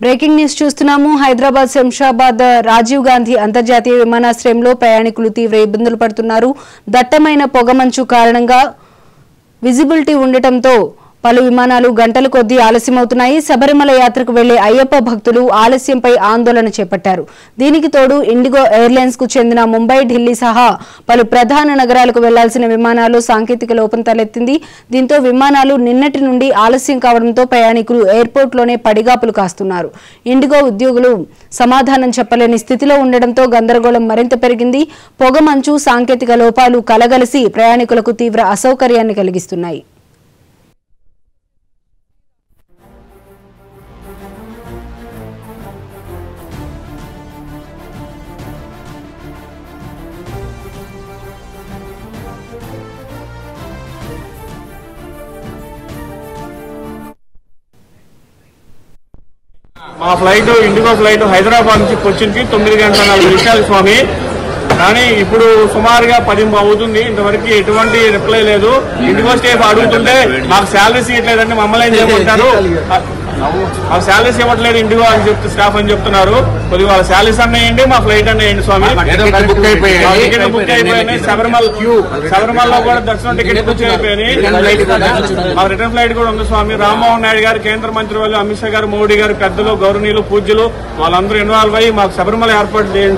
Breaking news చూస్తున్నాము. హైదరాబాద్ శంషాబాద్ రాజీవ్ గాంధీ అంతర్జాతీయ విమానాశ్రయంలో ప్రయాణికులు తీవ్ర ఇబ్బందులు పడుతున్నారు. దట్టమైన పొగమంచు కారణంగా విజిబిలిటీ ఉండటంతో పలు విమానాలు గంటల కొద్దీ ఆలస్యమవుతున్నాయి. శబరిమల యాత్రకు వెళ్లే అయ్యప్ప భక్తులు ఆలస్యంపై ఆందోళన చేపట్టారు. దీనికి తోడు ఇండిగో ఎయిర్లైన్స్ కు చెందిన ముంబై, ఢిల్లీ సహా పలు ప్రధాన నగరాలకు వెళ్లాల్సిన విమానాలు సాంకేతిక లోపం తలెత్తింది. దీంతో విమానాలు నిన్నటి నుండి ఆలస్యం కావడంతో ప్రయాణికులు ఎయిర్పోర్ట్లోనే పడిగాపులు కాస్తున్నారు. ఇండిగో ఉద్యోగులు సమాధానం చెప్పలేని స్థితిలో ఉండడంతో గందరగోళం మరింత పెరిగింది. పొగమంచు, సాంకేతిక లోపాలు కలగలిసి ప్రయాణికులకు తీవ్ర అసౌకర్యాన్ని కలిగిస్తున్నాయి. మా ఫ్లైట్ ఇండిగో ఫ్లైట్ హైదరాబాద్ నుంచి కొచ్చిన్కి 9 గంటల 40 నిమిషాలు స్వామి. కానీ ఇప్పుడు సుమారుగా 10 అవుతుంది. ఇంతవరకు ఎటువంటి రిప్లై లేదు. ఇండిగో స్టాఫ్ అడుగుతుంటే మాకు శాలరీస్ ఇవ్వట్లేదండి, మమ్మల్ని ఏం చేయమంటారు, మాకు శాలరీస్ ఇవ్వట్లేదు ఇండిగో అని స్టాఫ్ అని చెప్తున్నారు. కొద్దిగా వాళ్ళ శాలరీస్ అన్నాయండి, మా ఫ్లైట్ అన్నాయండి స్వామి. టికెట్ బుక్ అయిపోయినాయి. శబరిమలలో కూడా దర్శనం టికెట్ బుక్ అయిపోయినాయి. మా రిటర్న్ ఫ్లైట్ కూడా ఉంది స్వామి. రామ్మోహన్ నాయుడు గారు, కేంద్ర మంత్రి వాళ్ళు, అమిత్ షా గారు, మోడీ గారు, పెద్దలు, గౌరవనీయులు, పూజ్యులు వాళ్ళందరూ ఇన్వాల్వ్ అయ్యి మాకు శబరిమల ఏర్పాటు చేయండి.